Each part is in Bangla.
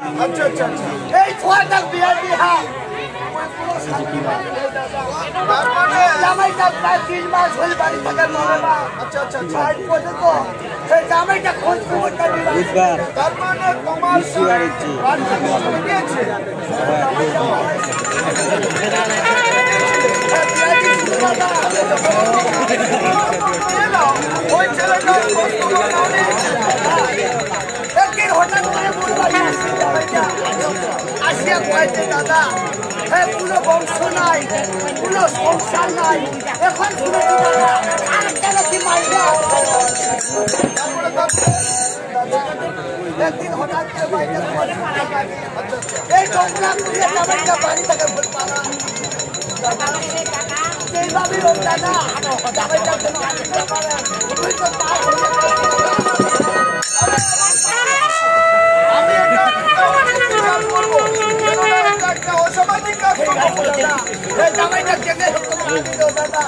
अच्छा अच्छा अच्छा এই ছয়টা বিয়ার বিহা জামাইটা প্রায় 3 মাস হল বাড়ি থেকে মরে না। अच्छा अच्छा अच्छा আজ পর্যন্ত সেই জামাইটা খোঁজ খবরটা দিল। তার মানে তোমার বাড়ি থেকে চলে গিয়েছে। ওই ছেলেটা কষ্ট করে একদিন হঠাৎ করে আসিয়া কয়েছে দাদা হ্যাঁ পুরো বংশ নাই পুরো সংসার নাই এখন শুনেছি দাদা আরেকটা নাকি মাইয়া একদিন হঠাৎ করে বাড়িতে এই ডোকরা খুঁজে জামাইটা বাড়ি থেকে ভোট পালা সেইভাবেই হোক দাদা জামাইটা কোনো আসতে পারে তুই তো পার হয়ে আমি একটা অসামাজিক কাজ করবো এই জামাইটা কেনে দাদা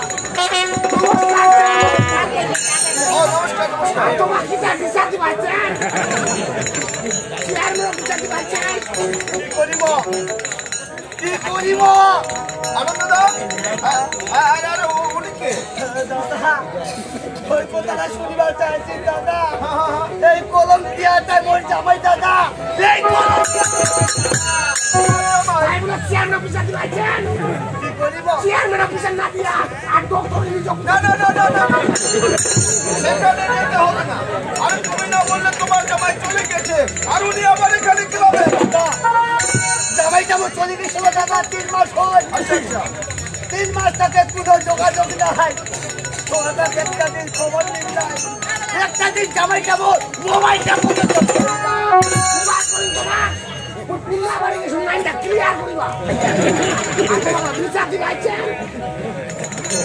নমস্কার নমস্কার তোমার কি চাকরি পাচ্ছেন কি করিব আনন্দ দা আরে উনি কে দাদা ওই কথাটা শুনিবার চাইছি দাদা এই কলম কি আছে মোর জামাই দাদা এই কলম কি করিব না সেখানে যেতে হবে না আরে তুমি না বললে তোমার জামাই চলে গেছে আর উনি আবার এখানে কিভাবে জামাই যাবো চলে গেছিল দাদা 3 মাস হয় আচ্ছা আচ্ছা 3 মাস থেকে কোনো যোগাযোগ নাই তোমাদের একটা দিন খবর নিন নাই একটা দিন জামাই যাবো মোবাইলটা পর্যন্ত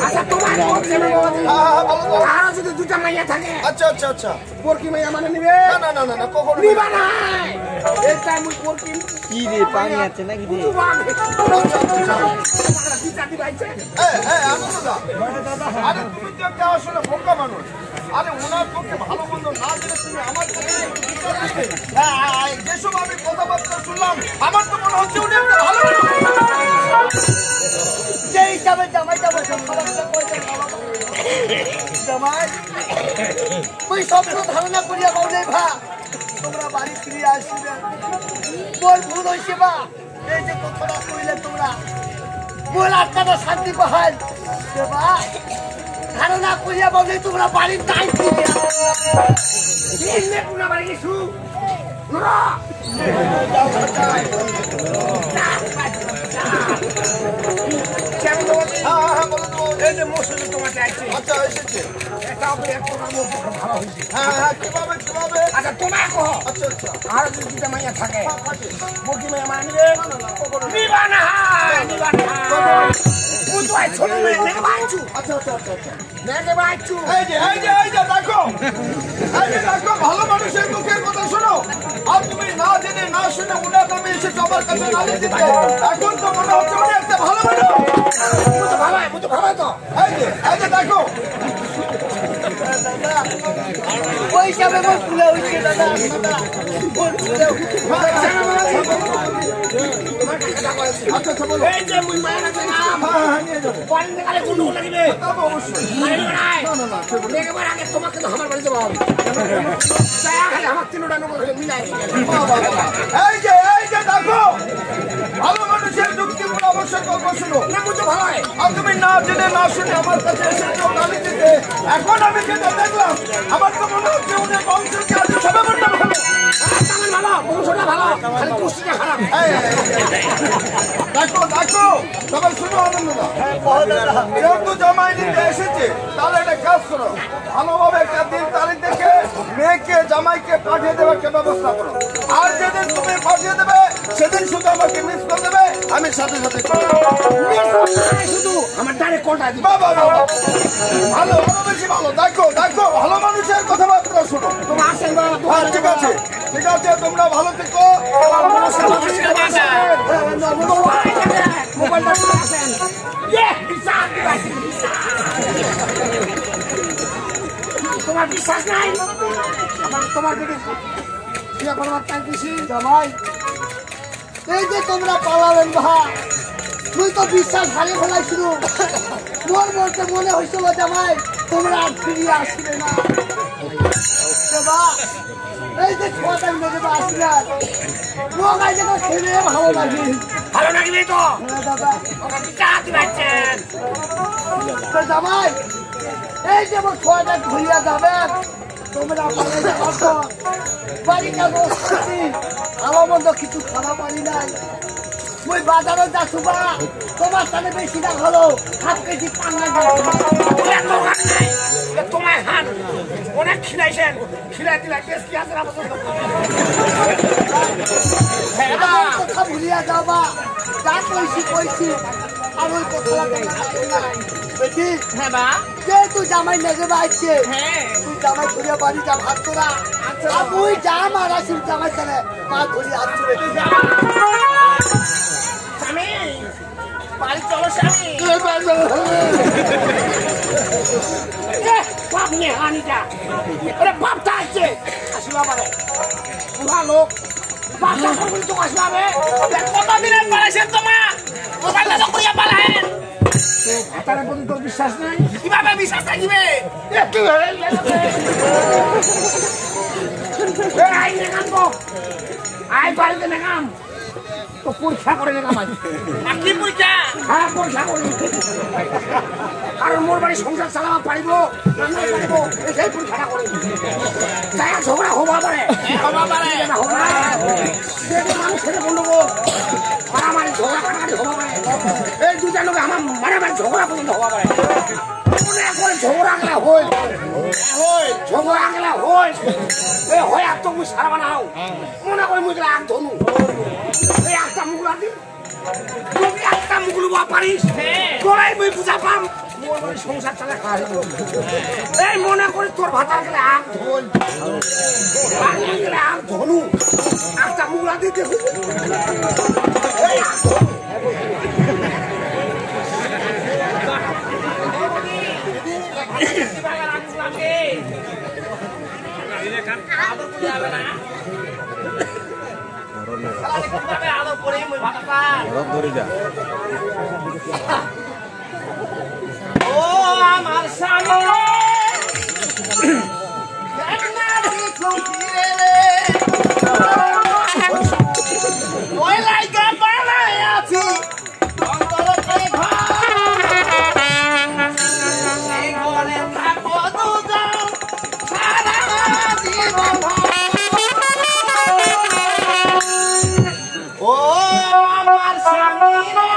আচ্ছা তোমার যদি দুটা মাইয়া থাকে আচ্ছা আচ্ছা আচ্ছা পরকি মাইয়া মানে নিবে না না না না না কখনো নিবা না এটা আমি পরকি কি রে পানি আছে নাকি রে আনন্দ দা আরে তুমি তো একটা আসলে বোকা মানুষ আরে ওনার পক্ষে ভালো মন্দ না জেনে তুমি আমার পক্ষে যেসব আমি কথাবার্তা শুনলাম আমার তো মনে হচ্ছে উনি একটা ভালো সেই হিসাবে জামাই যাবো জামাই ওই স্বপ্ন ধারণা করিয়া বলে ভা তোমরা বাড়ি ফিরে আসবে মোর ভুল হয়েছে বা এই যে কথাটা কইলে তোমরা মোর আত্মাটা শান্তি পাহাড় বা ধারণা করিয়া বলে তোমরা বাড়ির তাই ফিরে বাড়ি গেছু এই যে মৌসুমে তোমাকে আসছে আচ্ছা এসেছে একটা ভালো হয়েছে কিভাবে কিভাবে আচ্ছা তোমার কহ আচ্ছা আচ্ছা আর যদি দুটা মাইয়া থাকে মুরগি মাইয়া মানে নিবে নিবা না নিবা না বুঝাই ছোট মেয়ে নেগে বাঁচু আচ্ছা আচ্ছা আচ্ছা আচ্ছা নেগে বাঁচু এই যে দেখো ভালো মানুষের মুখের কথা শোনো আর তুমি না জেনে না শুনে উনার নামে এসে সবার কাছে নালিশ দিতে এখন তো মনে হচ্ছে উনি একটা ভালো মানুষ বুঝো ভালো তো এই যে দেখো ওই হিসাবে মোর ভুলে হয়েছে দাদা আচ্ছা আচ্ছা বলো এই যে মুই মায়ের আছে না নিয়ে যাবো পানি দেখালে গুন্ডু লাগিবে তবে অবশ্যই না দেখবার আগে তোমাকে তো আমার বাড়িতে যাবো খালি আমার তিনটা নগর মিলাই এই যে দেখো ভালো মানুষের যুক্তি অবশ্যই গল্প শুনো না বুঝো ভালো হয় আর তুমি না জেনে না শুনে আমার কাছে এসেছো গালি দিতে এখন আমি যেটা দেখলাম আমার তো মনে হচ্ছে উনি বংশের কাজ সবাই ভালো ভালো বংশটা ভালো খালি পুষ্টিটা খারাপ দেখো সবাই শুনো আনন্দদা যেহেতু জামাই নিতে এসেছে তাহলে একটা কাজ করো ভালোভাবে একটা দিন তারিখ দেখে মেয়েকে জামাইকে পাঠিয়ে দেবে একটা ব্যবস্থা করো আর যেদিন তুমি পাঠিয়ে দেবে সেদিন শুধু আমাকে মিস করে দেবে আমি সাথে সাথে শুধু আমার ডাইরেক্ট কলটা দিবে ভালো বেশি ভালো দেখো ভালো মানুষের কথাবার্তা শোনো তোমার আসেন ঠিক আছে তোমরা ভালো থেকো মোবাইলটা আসেন তোমার বিশ্বাস নাই তোমার দিকে বিয়ে করবার চাই দিছি জামাই এই যে তোমরা পালালেন ভাই তুই তো বিশ্বাস হারিয়ে ফেলাইছিল মোর বলতে মনে হয়েছিল জামাই তোমরা আর ফিরিয়ে আসবে না এই যে ছোটা মেরে আসলে মোগাই দেখো খেলে ভালো লাগে ভালো লাগবে তো দাদা কাজ বাচ্চান তো জামাই এই যে মোর ছোটা ঘুরিয়া যাবে তোমরা পালে যাওয়ার পর বাড়িটা বসছি ভালো মন্দ কিছু খাওয়া পারি নাই ওই বাজারে যা সুবা তোমার তাহলে বেশি না হলো 7 কেজি পান্না তোমায় হান অনেক খিলাইছেন খিলাই দিলা টেস্ট কি আছে না কথা ভুলিয়া যাবা যা কইছি আর ওই কথা বেটি হ্যাঁ বা যেহেতু জামাই নেগে বাইছে তুই জামাই ঘুরিয়া বাড়ি যা ভাত তোরা আর তুই যা মারা শিব জামাই তাহলে মা ঘুরিয়া হাত বেটি স্বামী বাড়ি চলো স্বামী বাপ নিয়ে হানিটা আরে বাপটা আসছে আসিবা পারে বুড়া লোক বাপটা কখন তো আসবে কতদিনের পালাইছেন তোমা মোবাইল তো করিয়া পালাহেন তার প্রতি তোর বিশ্বাস নাই কিভাবে বিশ্বাস থাকিবে আই নেগাম আই বাড়িতে নেগাম তো পরীক্ষা করে নেগাম আজ কি পরীক্ষা হ্যাঁ পরীক্ষা করি কারণ মোর বাড়ি সংসার চালাবা পারিব সেই পরীক্ষাটা করি তাই ঝগড়া হবা পারে মানুষের গন্ডগোল মারামারি ঝগড়া কাটাকাটি হবা পারে এই দুটা লোক আমার মারামারি ঝগড়া পর্যন্ত হবা পারে মনে করে ঝগড়া গেলা হই ঝগড়া গেলা হই এই হয় আর তো মুই সারা বানাও মনে করে মুই গেলা আগ ধনু এই একটা মুগলা দিন তুমি একটা মুগলু বা পারিস তোরাই মুই বুঝা পাম মোর বাড়ি সংসার চালা খাওয়া এই মনে করে তোর ভাতার গেলে আগ ধন আর গেলে আগ ধনু একটা মুগলা দিয়ে দেখু এই আগ ধনু ও আমার স্বামী ওই লাইকা বানাই আছি অন্তরকে ঘরে থাকো দুজন সারা জীবন ও আমার স্বামী রে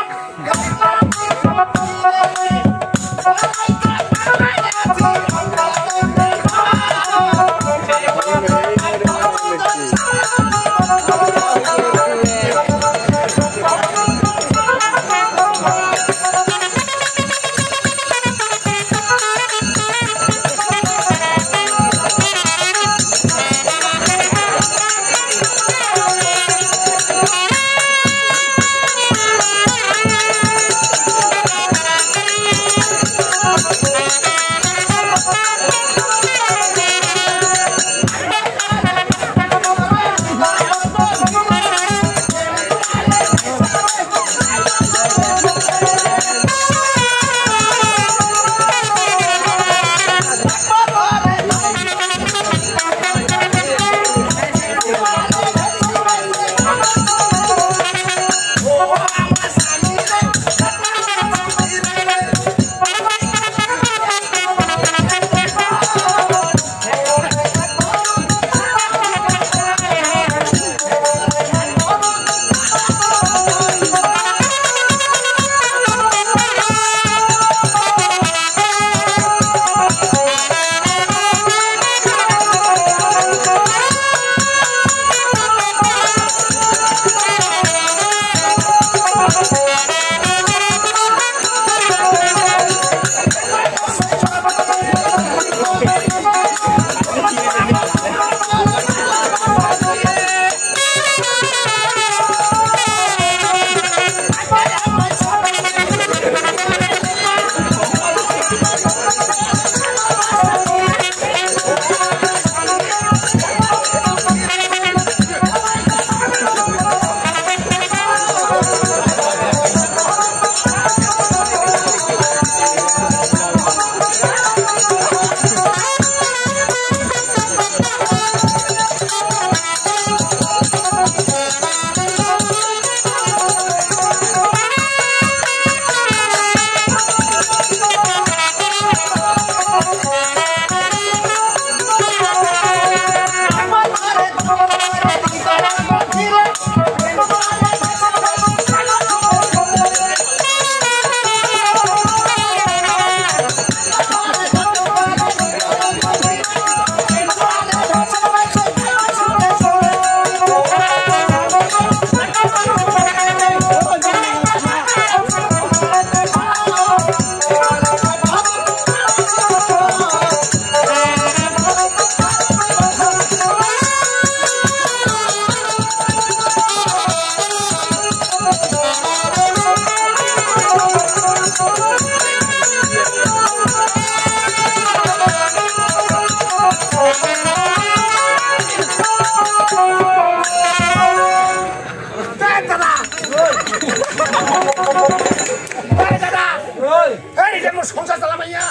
সংসার চালামাইয়া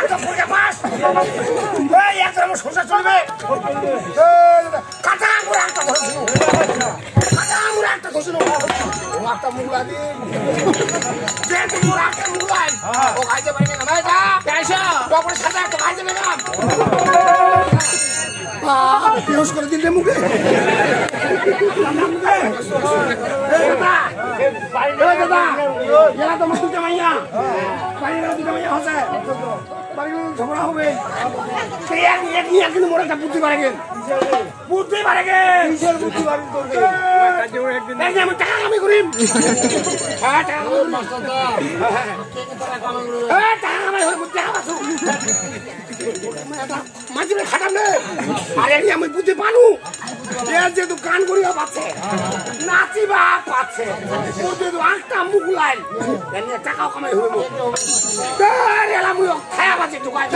একটা পরীক্ষা পাস এই একটা আমার সংসার চলবে কাঁচা আঙুর একটা ধরে কাঁচা আঙুর একটা ধরে একটা মুগলা দিন যে তোমার একটা মুগলাই ও খাইতে পারি না ভাই যা পয়সা বাপরে সাথে একটা খাইতে পেলাম বেহস করে দিন রে মুখে দাদা এরা তো দুটা মাইয়া বাড়ি দুটা মাইয়া হচ্ছে বাড়িগুলো ঝগড়া হবে কিন্তু মোড়ে একটা বুদ্ধি পারে গেল বুদ্ধি পারে গেল আমি টাকা কামি করি টাকা কামাই হয়ে টাকা পাচ্ছ মাঝে খাটাম নে আরে আমি বুঝতে পারু যেহেতু গান করিয়া পাচ্ছে নাচিবা পাচ্ছে আটটা মুখ লাইন টাকাও কামাই হইব আমি খায়া পাচ্ছি ঢুকাই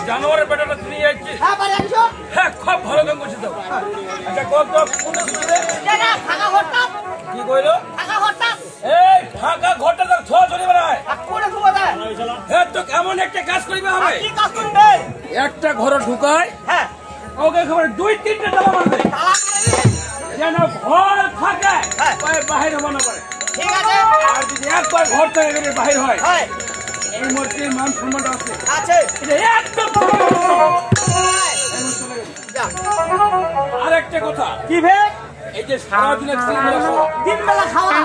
জানোয়ারের বেটাটা তুমি যাচ্ছি হ্যাঁ খুব ভালো গান করছি তো আচ্ছা কি কইলো এই ফাঁকা ঘরটা তার ছোঁয়া চলে বেড়ায় হ্যাঁ তো কেমন একটা কাজ করিবে হবে একটা ঘরে ঢুকায় হ্যাঁ ওকে খবর 2-3টা তালা মারবে যেন ঘর থাকে বাহির হবো না পারে ঠিক আছে আর যদি একবার ঘর থেকে বাহির হয় এই মূর্তির মান সম্মানটা আছে একদম আর একটা কথা কি ভাই এই যে সারাদিনে দিনবেলা খাওয়া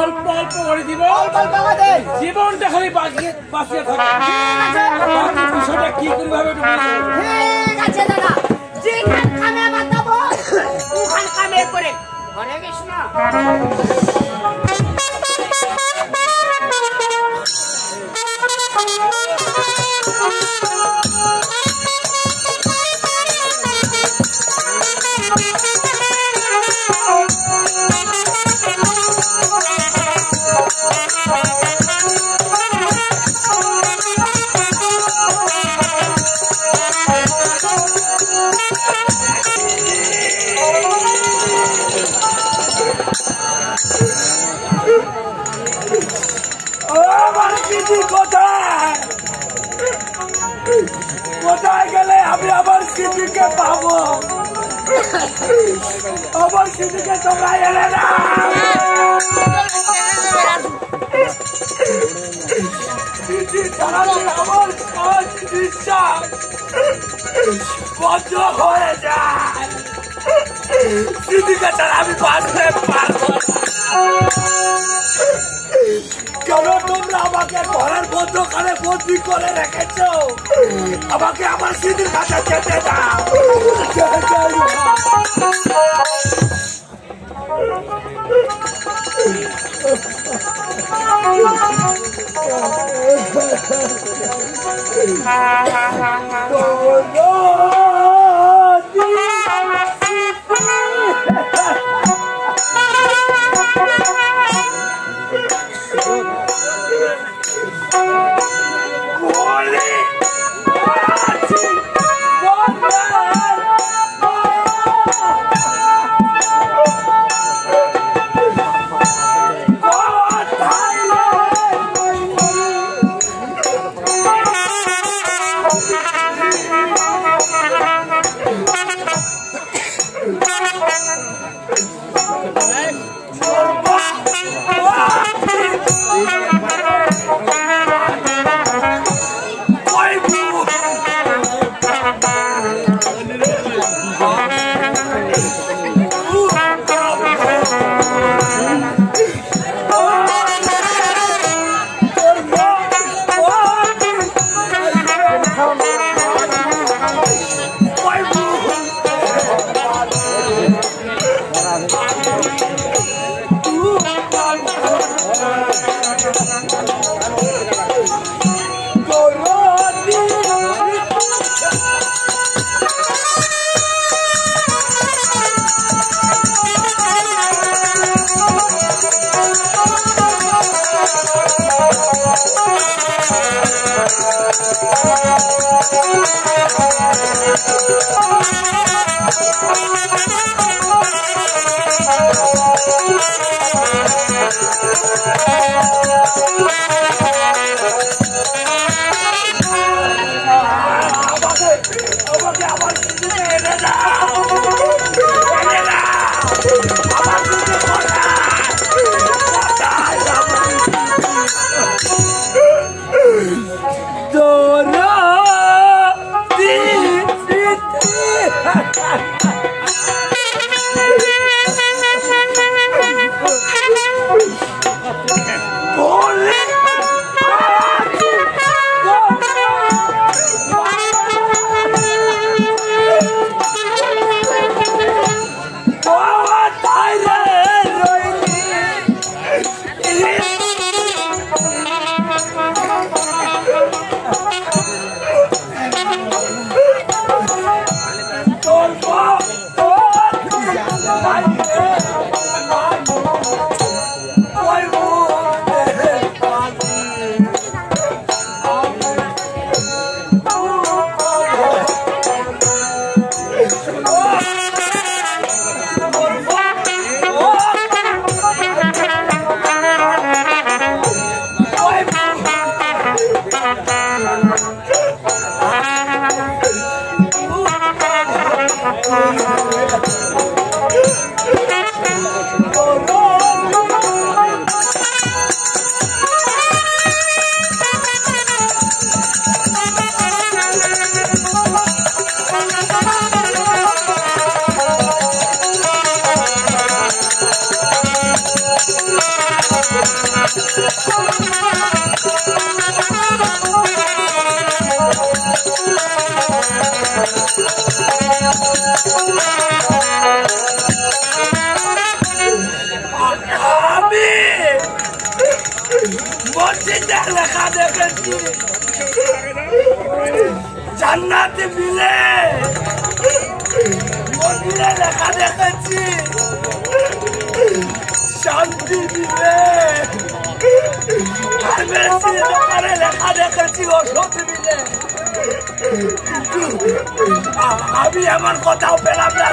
অল্প অল্প করে দিব জীবনটা খালি বাঁচিয়ে থাকে বিষয়টা কি করবে হবে ঠিক আছে দাদা যেখান কামে বাঁধাবো ওখান কামে করে হরে কৃষ্ণ কোথায় গেলে আমি আমার স্মৃতিকে পাবো আমার স্মৃতিকে তোমরা এলে না আমার শ্বাস নিঃশ্বাস বন্ধ হয়ে যায় স্মৃতিকে ছাড়া আমি বাঁচতে পারবো কেন তোমরা আমাকে ঘরের মধ্যখানে বন্দি করে রেখেছ আমাকে আমার স্মৃতির কাছে যেতে দাও জান্নাতে মিলে মন্দিরে লেখা দেখেছি শান্তি মিলে ফার্মেসি দোকানে লেখা দেখেছি ওষুধ মিলে আমি আমার কথাও পেলাম না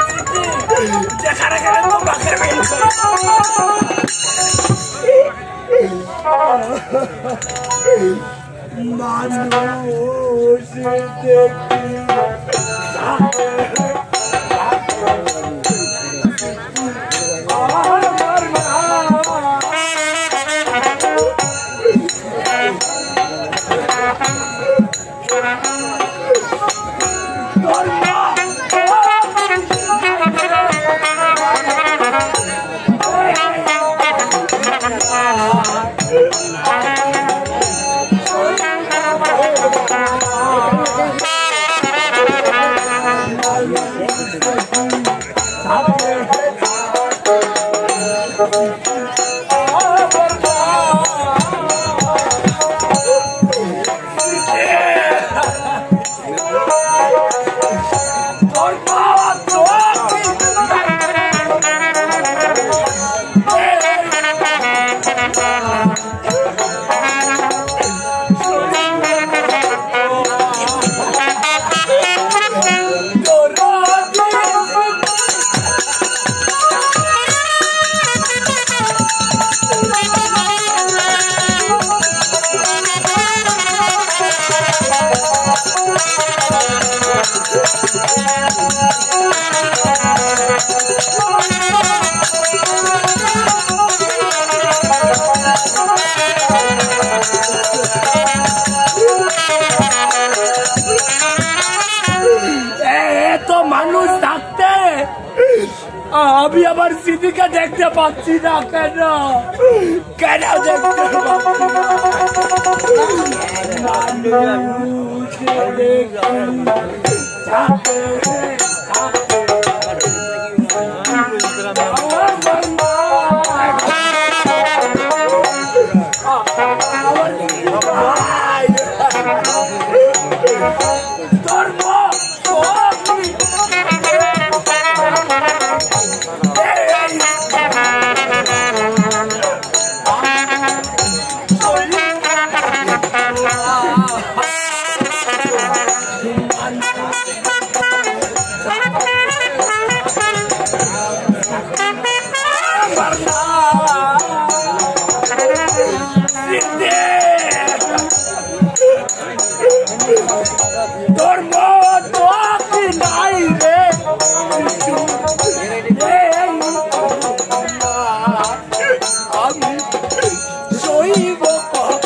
যেখানে গেলে তোমাকে মানুষ আমি আমার স্মৃতিকে দেখতে পাচ্ছি না কেন কেন দেখতে নাই রে আমি শৈব কত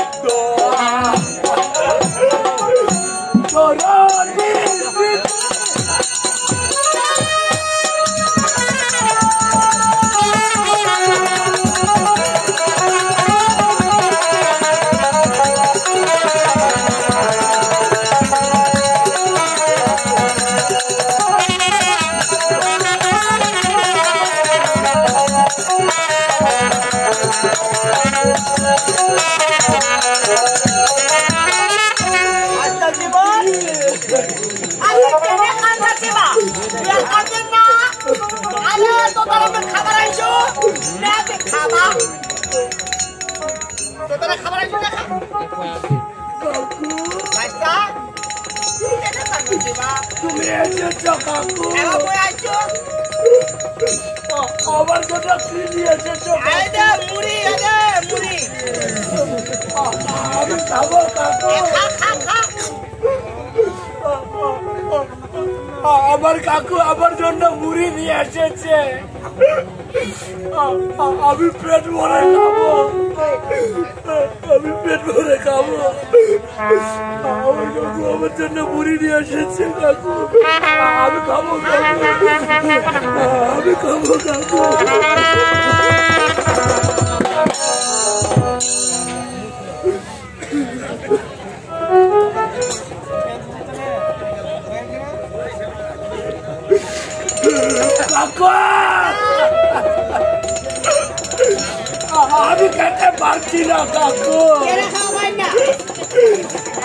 তুমি এসেছো কাকু আমার জন্য কি নিয়ে এসেছো আমি খাবো কাকু আমার কাকু আমার জন্য মুড়ি নিয়ে এসেছে আমি পেট ভরে খাবো আমি পেট ভরে খাবো আমার কাকু আমার জন্য মুড়ি নিয়ে এসেছে কাকু আমি খাবো কাকু আমি খাবো কাকু আমি খেতে পারছি না কাকু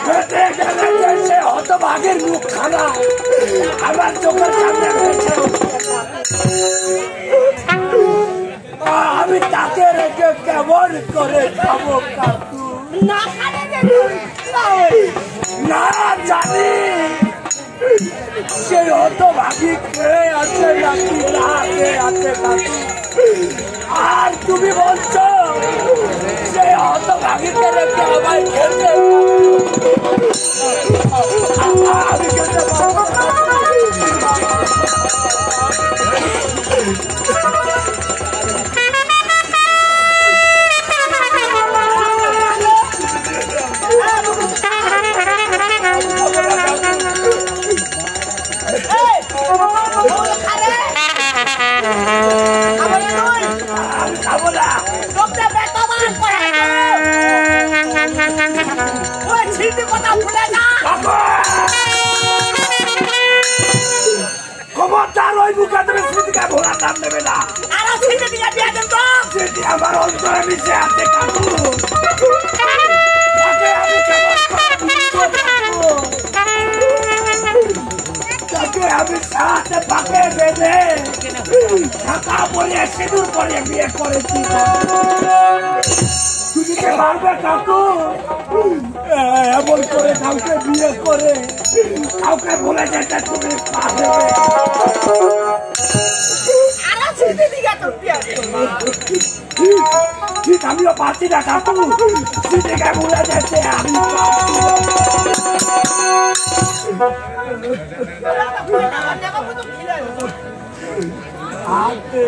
খেতে গেলে সে হতভাগের মুখ খানা আমার চোখের সামনে রয়েছে আমি তাকে রেখে কেমন করে খাবো কাকু না জানি সেই হতভাগী খেয়ে আছে নাকি না খেয়ে আছে কাকু আর তুমি বলছো সেই হতভাগীকে রেখে আমায় খেতে আমি খেতে পারবো খবরদার ওই মুখে তুমি স্মৃতিকে ভোলার নাম নেবে না স্মৃতি আমার অন্তরে মিশে আছে কাকু তাকে আমি সাথে পাকে বেঁধে ঢাকা পরিয়ে সিঁদুর করে বিয়ে করেছি তুমি কে পারবে কাকু এমন করে কাউকে বিয়ে করে কাউকে বলে যেতে তুমি পারবে ঠিক আমিও পাচ্ছি না কাকু স্মৃতিকে বলে যেতে আমি হাতে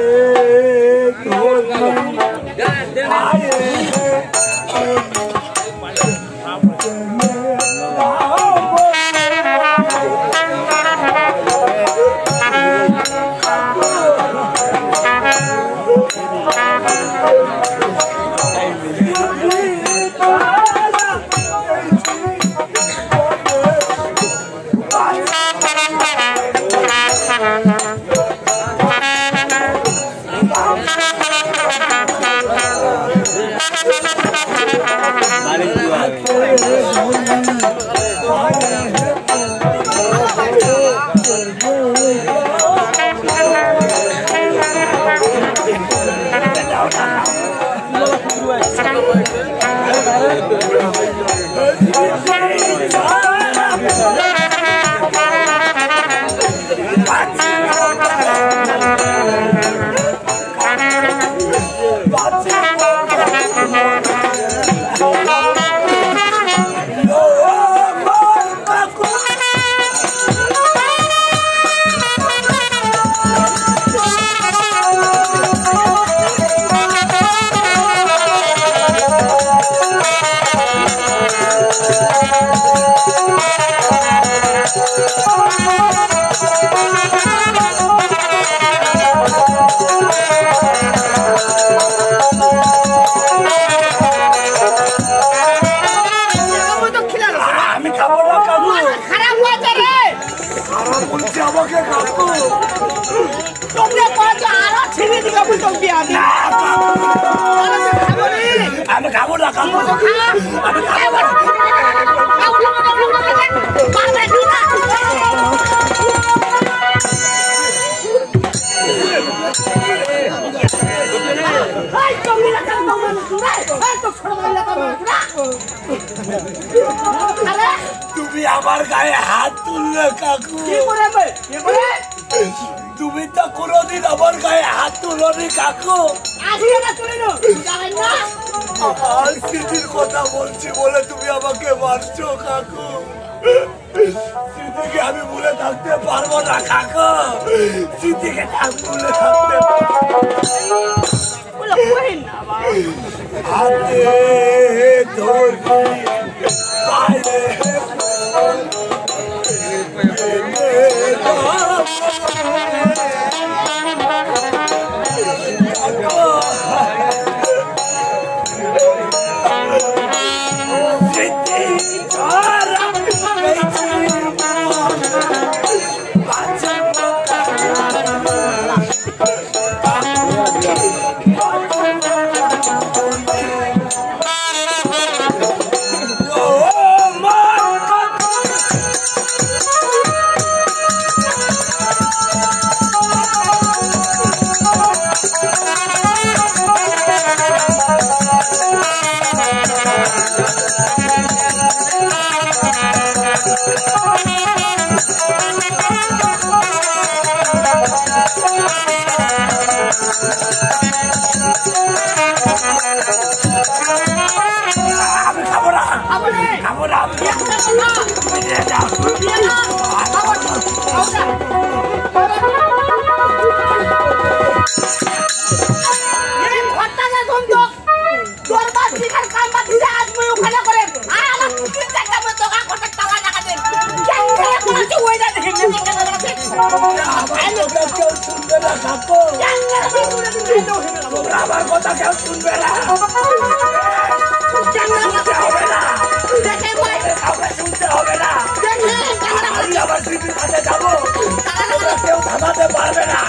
তোমরা কত আরো ছিড়ে দিবা বুঝম বিয়া দি আমি খাবো না খাবো আমি খাবো তুমি আমার গায়ে হাত তুললে কাকু তুমি তো কোনোদিন আমার গায়ে হাত তুলনি কাকু আমার স্মৃতির কথা বলছি বলে তুমি আমাকে মারছো কাকু স্মৃতিকে আমি ভুলে থাকতে পারবো না কাকু স্মৃতিকে ভুলে থাকতে হাতে ধরি বাইরে আমার কথা কেউ শুনবে না শুনতে হবে না আমি আবার স্মৃতির কাছে যাবো কেউ থামাতে পারবে না